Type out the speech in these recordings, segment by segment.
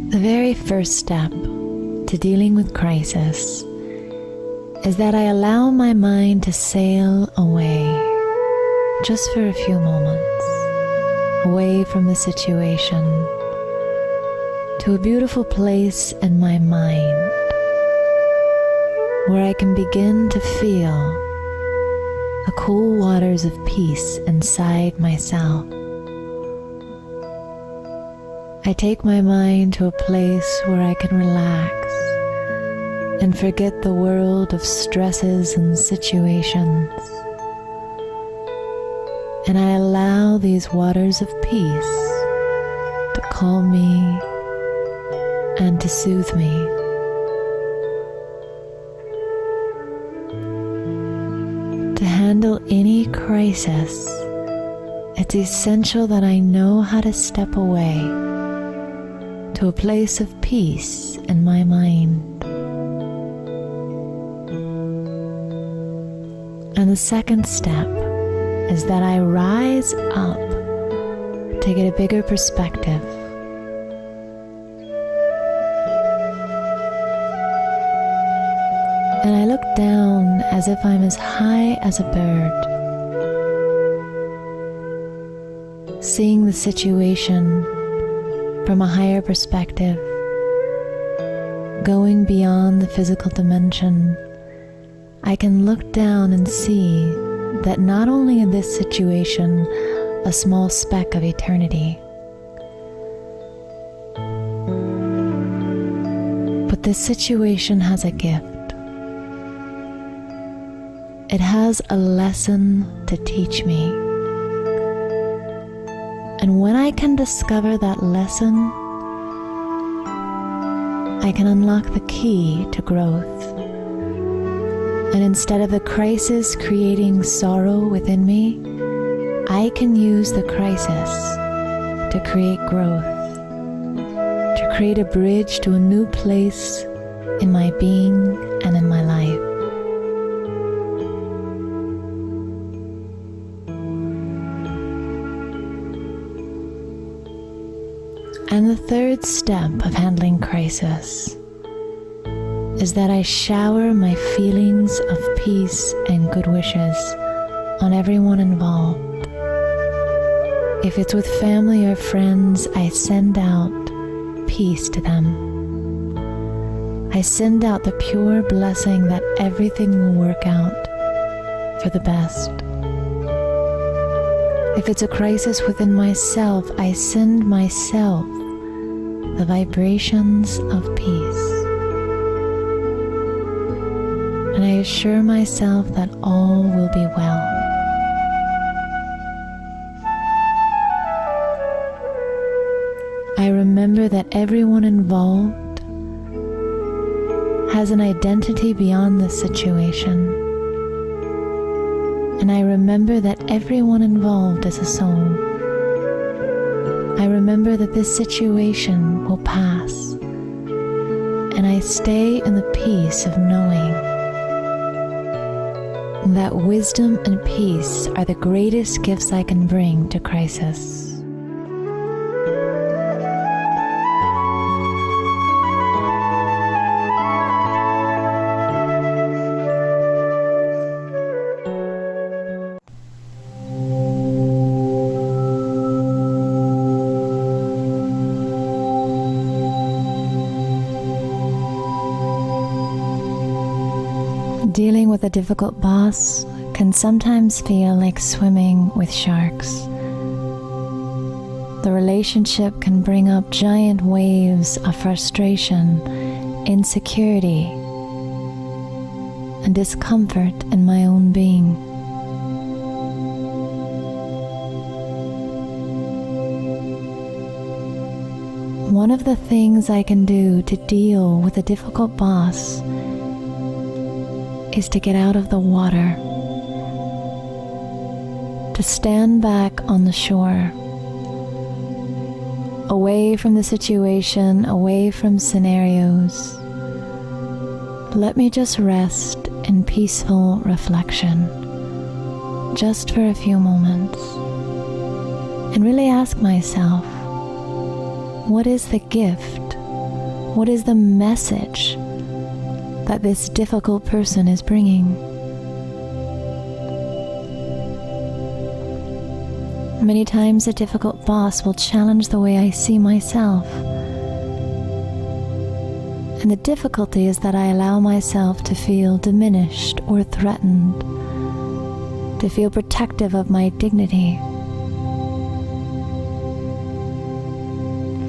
The very first step to dealing with crisis is that I allow my mind to sail away, just for a few moments, away from the situation, to a beautiful place in my mind where I can begin to feel the cool waters of peace inside myself. I take my mind to a place where I can relax and forget the world of stresses and situations. And I allow these waters of peace to calm me and to soothe me. To handle any crisis, it's essential that I know how to step away to a place of peace in my mind. And the second step is that I rise up to get a bigger perspective. And I look down as if I'm as high as a bird, seeing the situation from a higher perspective, going beyond the physical dimension. I can look down and see that not only in this situation a small speck of eternity, but this situation has a gift. It has a lesson to teach me. And when I can discover that lesson, I can unlock the key to growth. And instead of the crisis creating sorrow within me, I can use the crisis to create growth, to create a bridge to a new place in my being and in my life. And the third step of handling crisis is that I shower my feelings of peace and good wishes on everyone involved. If it's with family or friends, I send out peace to them. I send out the pure blessing that everything will work out for the best. If it's a crisis within myself, I send myself the vibrations of peace. And I assure myself that all will be well. I remember that everyone involved has an identity beyond this situation. And I remember that everyone involved is a soul. I remember that this situation will pass. And I stay in the peace of knowing that wisdom and peace are the greatest gifts I can bring to crisis. Dealing with a difficult boss can sometimes feel like swimming with sharks. The relationship can bring up giant waves of frustration, insecurity, and discomfort in my own being. One of the things I can do to deal with a difficult boss is to get out of the water, to stand back on the shore, away from the situation, away from scenarios. Let me just rest in peaceful reflection, just for a few moments, and really ask myself, what is the gift What is the message that this difficult person is bringing? Many times a difficult boss will challenge the way I see myself. And the difficulty is that I allow myself to feel diminished or threatened, to feel protective of my dignity.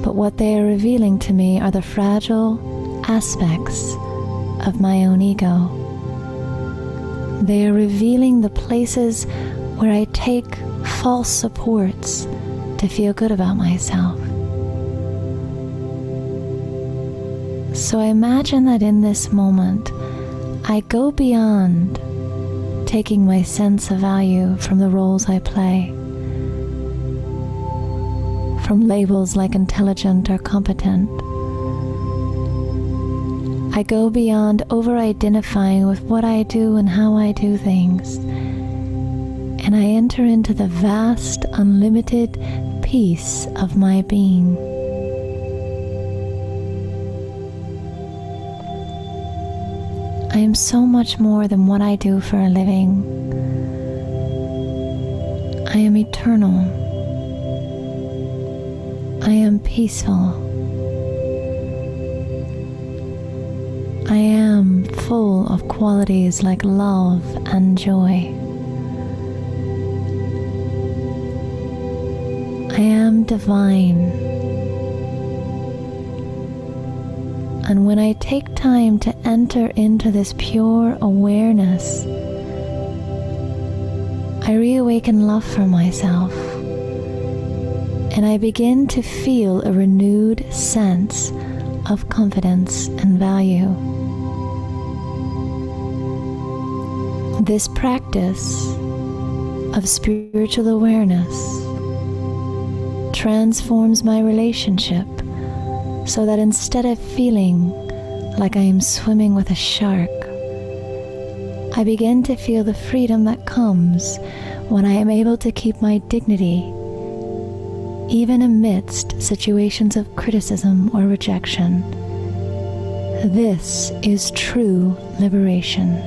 But what they are revealing to me are the fragile aspects of my own ego. They are revealing the places where I take false supports to feel good about myself. So I imagine that in this moment, I go beyond taking my sense of value from the roles I play, from labels like intelligent or competent. I go beyond over-identifying with what I do and how I do things, and I enter into the vast, unlimited peace of my being. I am so much more than what I do for a living. I am eternal. I am peaceful. I am full of qualities like love and joy. I am divine. And when I take time to enter into this pure awareness, I reawaken love for myself, and I begin to feel a renewed sense of confidence and value. This practice of spiritual awareness transforms my relationship so that instead of feeling like I am swimming with a shark, I begin to feel the freedom that comes when I am able to keep my dignity even amidst situations of criticism or rejection. This is true liberation.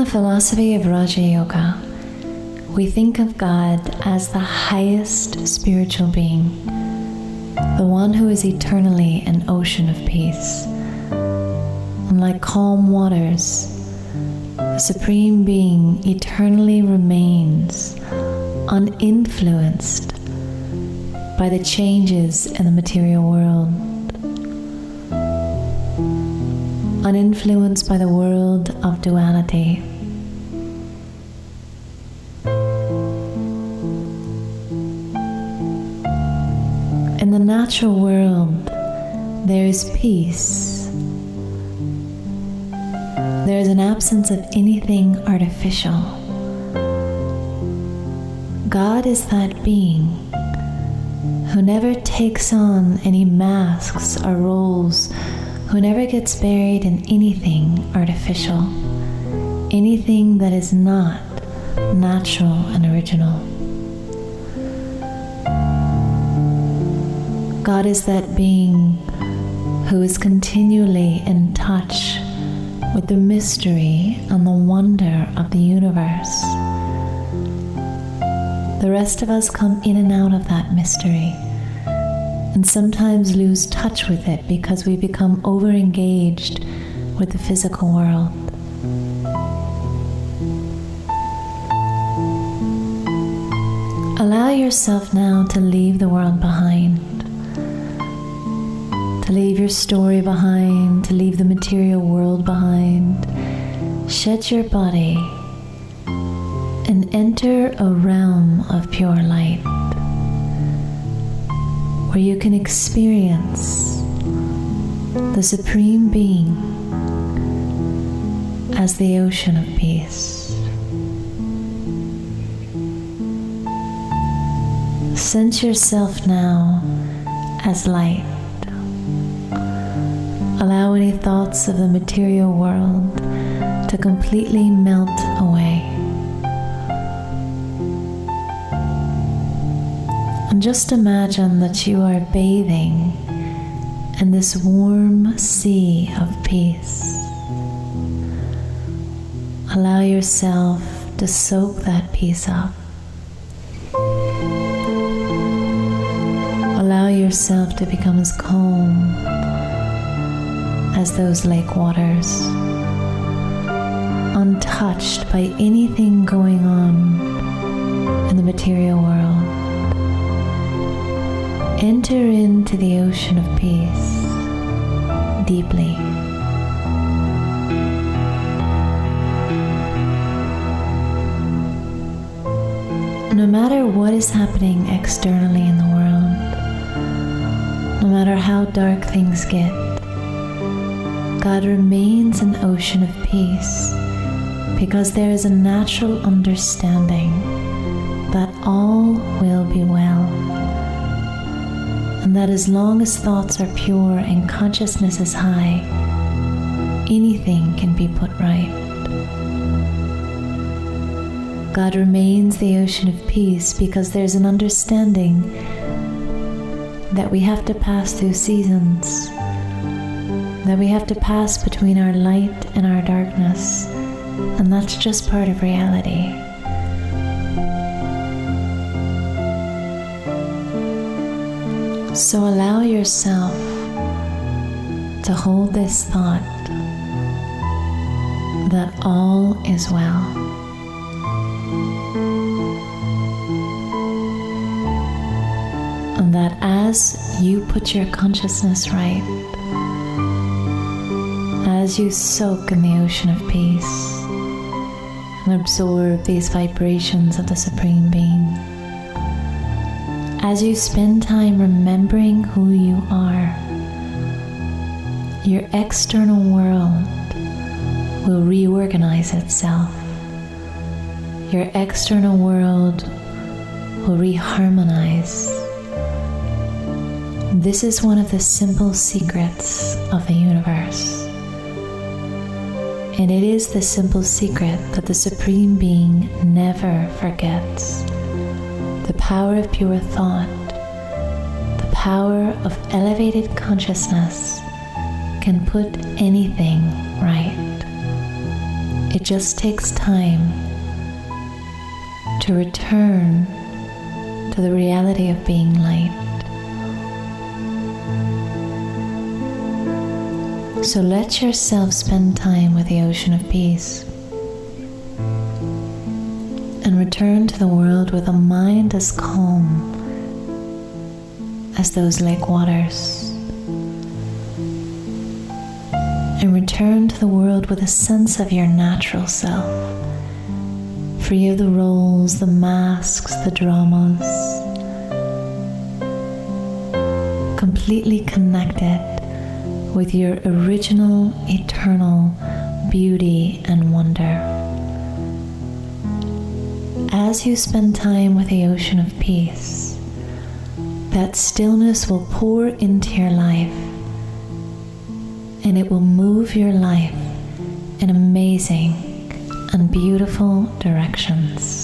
philosophy of Raja Yoga, we think of God as the highest spiritual being, the one who is eternally an ocean of peace. And like calm waters, the Supreme Being eternally remains uninfluenced by the changes in the material world, uninfluenced by the world of duality. In the natural world, there is peace. There is an absence of anything artificial. God is that being who never takes on any masks or roles, who never gets buried in anything artificial, anything that is not natural and original. God is that being who is continually in touch with the mystery and the wonder of the universe. The rest of us come in and out of that mystery, and sometimes lose touch with it because we become over-engaged with the physical world. Allow yourself now to leave the world behind, to leave your story behind, to leave the material world behind. Shed your body and enter a realm of pure light, where you can experience the Supreme Being as the ocean of peace. Sense yourself now as light. Allow any thoughts of the material world to completely melt away. And just imagine that you are bathing in this warm sea of peace. Allow yourself to soak that peace up. Allow yourself to become as calm as those lake waters, untouched by anything going on in the material world. Enter into the ocean of peace deeply. No matter what is happening externally in the world, no matter how dark things get, God remains an ocean of peace, because there is a natural understanding that all will be well, and that as long as thoughts are pure and consciousness is high, anything can be put right. God remains the ocean of peace because there's an understanding that we have to pass through seasons, that we have to pass between our light and our darkness, and that's just part of reality. So allow yourself to hold this thought that all is well. And that as you put your consciousness right, as you soak in the ocean of peace and absorb these vibrations of the Supreme Being, as you spend time remembering who you are, your external world will reorganize itself. Your external world will reharmonize. This is one of the simple secrets of the universe. And it is the simple secret that the Supreme Being never forgets. The power of pure thought, the power of elevated consciousness can put anything right. It just takes time to return to the reality of being light. So let yourself spend time with the ocean of peace and return to the world with a mind as calm as those lake waters. And return to the world with a sense of your natural self, free of the roles, the masks, the dramas, completely connected with your original, eternal beauty and wonder. As you spend time with the ocean of peace, that stillness will pour into your life, and it will move your life in amazing and beautiful directions.